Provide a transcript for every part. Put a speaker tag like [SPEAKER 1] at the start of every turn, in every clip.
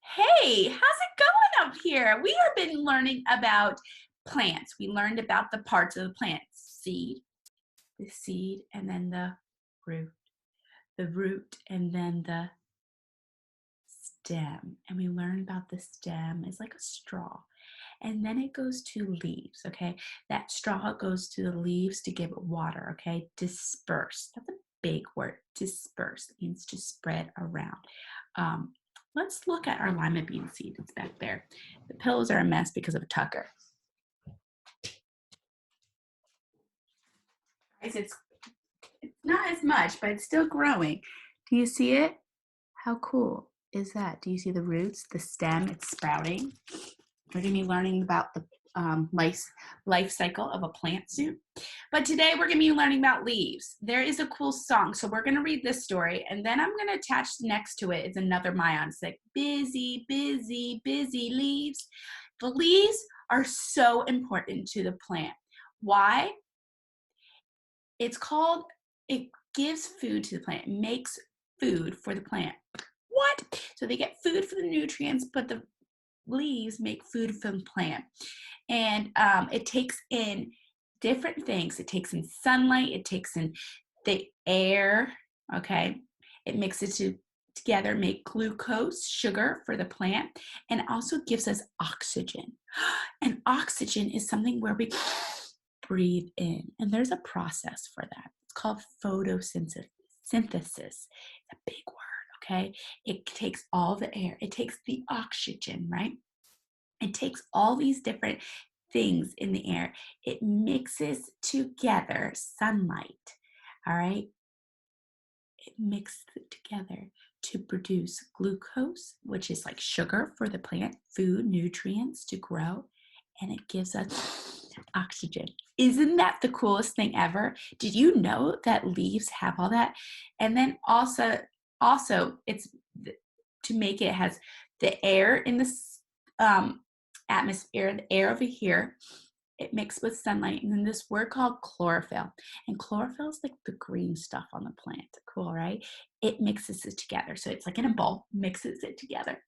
[SPEAKER 1] Hey, how's it going up here? We have been learning about plants. We learned about the parts of the plant, the seed, and then the root, and then the stem. And we learned about the stem is like a straw. And then it goes to leaves, okay? That straw goes to the leaves to give it water, okay? Disperse. That's a big word. Disperse. It means to spread around. Um, let's look at our lima bean seed. It's back there. The pillows are a mess because of Tucker. Guys, it's not as much, but it's still growing. Do you see it? How cool is that? Do you see the roots, the stem? It's sprouting. We're going to be learning about the life cycle of a plant soon. But today we're going to be learning about leaves. There is a cool song. So we're going to read this story, and then I'm going to attach next to it is another Mayan. It's like busy, busy, busy leaves. The leaves are so important to the plant. Why? It gives food to the plant. It makes food for the plant. What? So they get food for the nutrients, but the leaves make food from the plant. And it takes in different things. It takes in sunlight, it takes in the air, okay? It mixes together, make glucose, sugar for the plant, and also gives us oxygen. And oxygen is something where we breathe in, and there's a process for that. It's called photosynthesis. It's a big word, okay? It takes all the air, it takes the oxygen, right? It takes all these different things in the air. It mixes together sunlight, all right? It mixes it together to produce glucose, which is like sugar for the plant, food, nutrients to grow, and it gives us oxygen. Isn't that the coolest thing ever? Did you know that leaves have all that? And then also it's to make it has the air in the atmosphere, the air over here. It mixed with sunlight, and then this word called chlorophyll. And chlorophyll is like the green stuff on the plant. Cool, right? It mixes it together. So it's like in a bowl, mixes it together.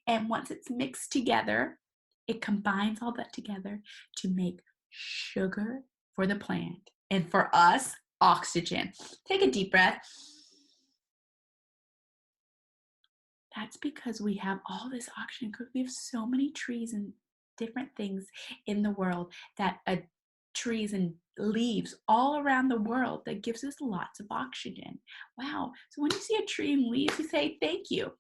[SPEAKER 1] And once it's mixed together, it combines all that together to make sugar for the plant. And for us, oxygen. Take a deep breath. That's because we have all this oxygen because we have so many trees and different things in the world that trees and leaves all around the world that gives us lots of oxygen. Wow. So when you see a tree and leaves, you say thank you.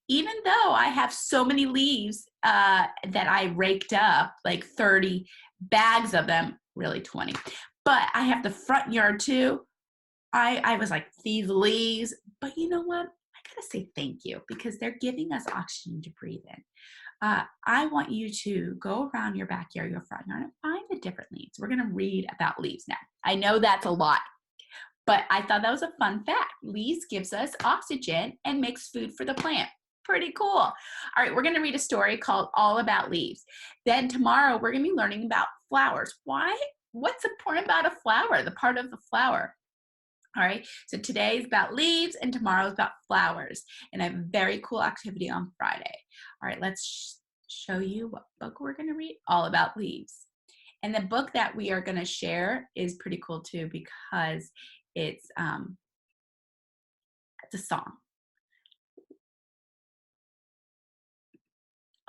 [SPEAKER 1] Even though I have so many leaves that I raked up, like 30 bags of them, really 20, but I have the front yard too. I was like, these leaves, but you know what? I gotta say thank you because they're giving us oxygen to breathe in. I want you to go around your backyard, your front yard, and find the different leaves. We're gonna read about leaves now. I know that's a lot, but I thought that was a fun fact. Leaves gives us oxygen and makes food for the plant. Pretty cool. All right, we're gonna read a story called All About Leaves. Then tomorrow we're gonna be learning about flowers. Why? What's important about a flower, the part of the flower? All right, so today is about leaves and tomorrow is about flowers. And I have a very cool activity on Friday. All right, let's show you what book we're going to read, All About Leaves. And the book that we are going to share is pretty cool too because it's a song.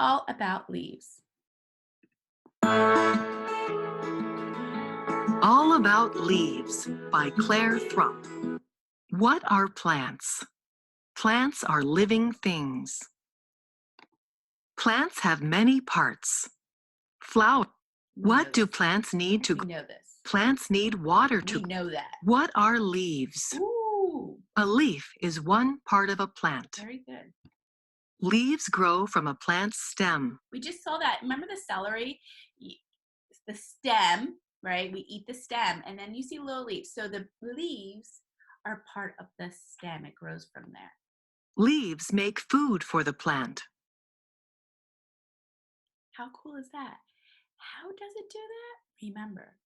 [SPEAKER 1] All About Leaves.
[SPEAKER 2] All About Leaves by Claire Thrupp. What are plants? Plants are living things. Plants have many parts. Flower. What do plants need to grow?
[SPEAKER 1] We know this.
[SPEAKER 2] Plants need water to
[SPEAKER 1] We know that.
[SPEAKER 2] What are leaves?
[SPEAKER 1] Ooh.
[SPEAKER 2] A leaf is one part of a plant.
[SPEAKER 1] Very good.
[SPEAKER 2] Leaves grow from a plant's stem.
[SPEAKER 1] We just saw that. Remember the celery? The stem, right? We eat the stem, and then you see little leaves. So the leaves are part of the stem. It grows from there.
[SPEAKER 2] Leaves make food for the plant.
[SPEAKER 1] How cool is that? How does it do that? Remember,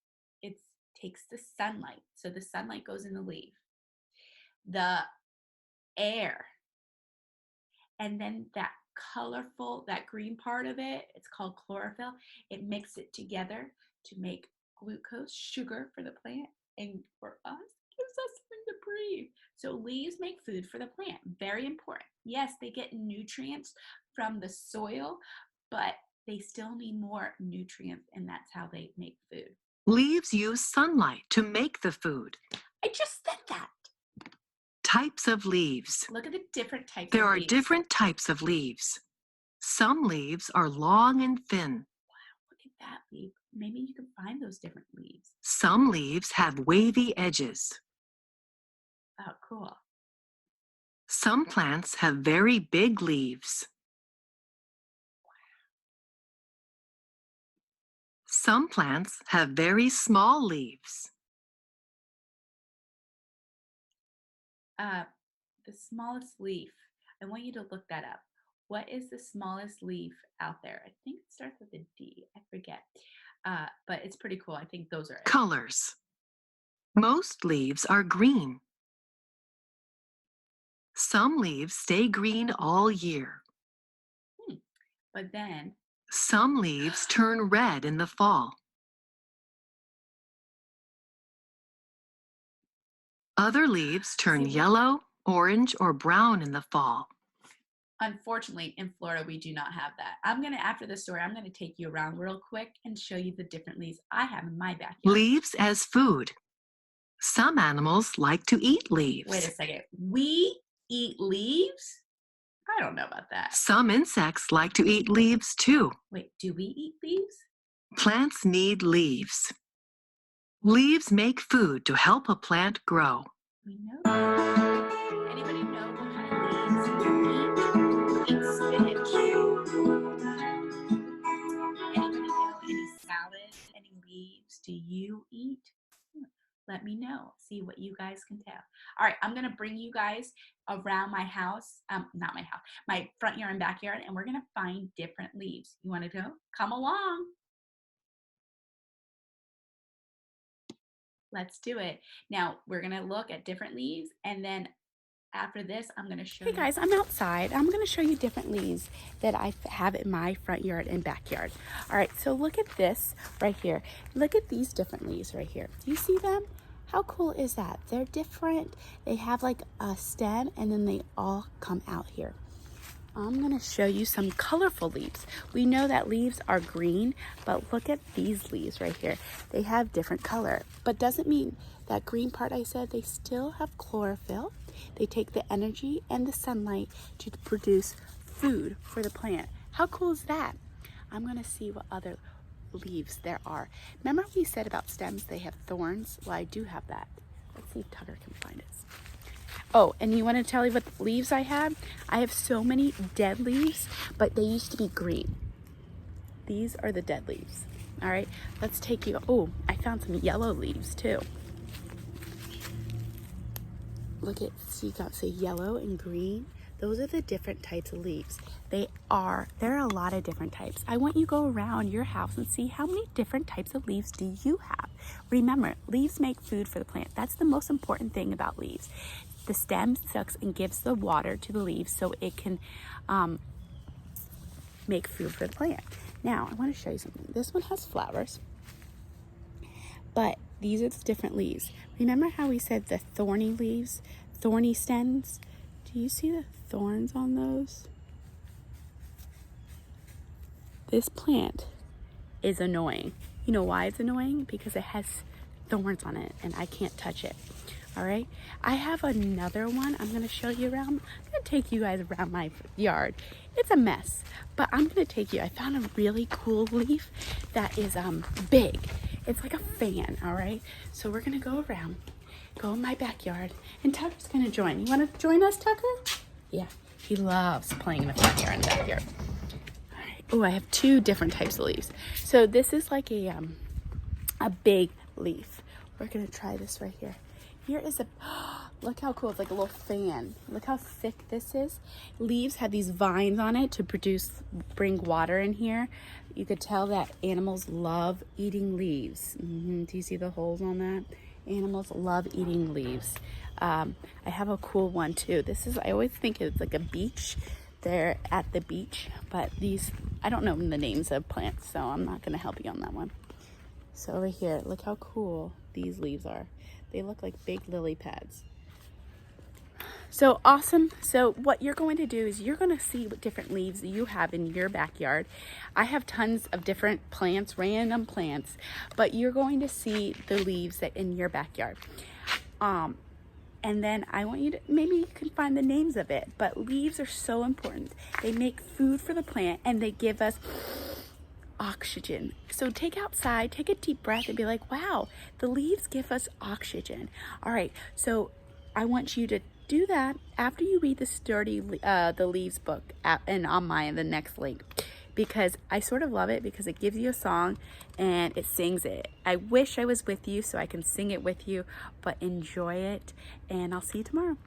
[SPEAKER 1] it takes the sunlight. So the sunlight goes in the leaf. The air. and then that colorful, that green part of it, it's called chlorophyll. It mixes it together to make glucose, sugar for the plant, and for us, gives us something to breathe. So leaves make food for the plant. Very important. Yes, they get nutrients from the soil, but they still need more nutrients, and that's how they make food.
[SPEAKER 2] Leaves use sunlight to make the food.
[SPEAKER 1] I just said that.
[SPEAKER 2] Types of leaves.
[SPEAKER 1] Look at the different types
[SPEAKER 2] There
[SPEAKER 1] of
[SPEAKER 2] are
[SPEAKER 1] leaves.
[SPEAKER 2] different types of leaves. Some leaves are long and thin.
[SPEAKER 1] Look at that leaf. Maybe you can find those different leaves.
[SPEAKER 2] Some leaves have wavy edges.
[SPEAKER 1] Oh, cool.
[SPEAKER 2] Some plants have very big leaves. Some plants have very small leaves.
[SPEAKER 1] The smallest leaf. I want you to look that up. What is the smallest leaf out there? I think it starts with a D. I forget. But it's pretty cool. I think those are it.
[SPEAKER 2] Colors. Most leaves are green. Some leaves stay green all year.
[SPEAKER 1] But then
[SPEAKER 2] Some leaves turn red in the fall. Other leaves turn yellow, orange, or brown in the fall.
[SPEAKER 1] unfortunately, in Florida, we do not have that. After this story, I'm gonna take you around real quick and show you the different leaves I have in my backyard.
[SPEAKER 2] Leaves as food. Some animals like to eat leaves.
[SPEAKER 1] Wait a second. We eat leaves? I don't know about that.
[SPEAKER 2] Some insects like to eat leaves too.
[SPEAKER 1] Wait, do we eat leaves?
[SPEAKER 2] Plants need leaves. Leaves make food to help a plant grow.
[SPEAKER 1] We know that. Anybody know what kind of leaves you eat? Eat spinach. Anybody know any salad, any leaves do you eat? Let me know. See what you guys can tell. All right, I'm gonna bring you guys around my house, not my house, my front yard and backyard, and we're gonna find different leaves. You wanna go? Come along. Let's do it. Now we're gonna look at different leaves, and then after this, I'm gonna show you. Hey guys, I'm outside. I'm gonna show you different leaves that I have in my front yard and backyard. All right, so look at this right here. Look at these different leaves right here. Do you see them? How cool is that? They're different. They have like a stem, and then they all come out here. I'm gonna show you some colorful leaves. We know that leaves are green, but look at these leaves right here. They have different color, but doesn't mean that green part I said, they still have chlorophyll. They take the energy and the sunlight to produce food for the plant. How cool is that? I'm gonna see what other leaves there are. Remember we said about stems, they have thorns? Well, I do have that. Let's see if Tucker can find it. Oh, and you want to tell you what leaves I have? I have so many dead leaves, but they used to be green. These are the dead leaves. All right, let's take you. Oh, I found some yellow leaves too. Look at, so you got say yellow and green. Those are the different types of leaves. There are a lot of different types. I want you to go around your house and see how many different types of leaves do you have. Remember, leaves make food for the plant. That's the most important thing about leaves. The stem sucks and gives the water to the leaves so it can make food for the plant. Now, I want to show you something. This one has flowers, but these are the different leaves. Remember how we said the thorny leaves, thorny stems? Do you see the thorns on those? This plant is annoying. You know why it's annoying? Because it has thorns on it and I can't touch it. All right, I have another one I'm going to show you around. I'm going to take you guys around my yard. It's a mess, but I'm going to take you. I found a really cool leaf that is big. It's like a fan, all right? So we're going to go around, go in my backyard, and Tucker's going to join. You want to join us, Tucker? Yeah, he loves playing in the front yard and backyard. All right. Oh, I have two different types of leaves. So this is like a big leaf. We're going to try this right here. Here is look how cool, it's like a little fan. Look how thick this is. Leaves have these vines on it to bring water in here. You could tell that animals love eating leaves. Do you see the holes on that? Animals love eating leaves. I have a cool one too. I always think it's like a beech They're at the beach, but these, I don't know the names of plants, so I'm not going to help you on that one. So over here, look how cool these leaves are. They look like big lily pads. So awesome. So what you're going to do is you're going to see what different leaves you have in your backyard. I have tons of different plants, random plants, but you're going to see the leaves that in your backyard. And then I want you to, maybe you can find the names of it, but leaves are so important. They make food for the plant and they give us oxygen. So take outside, take a deep breath and be like, wow, the leaves give us oxygen. All right, so I want you to do that after you read the Sturdy the Leaves book and on the next link, because I sort of love it because it gives you a song and it sings it. I wish I was with you so I can sing it with you, but enjoy it, and I'll see you tomorrow.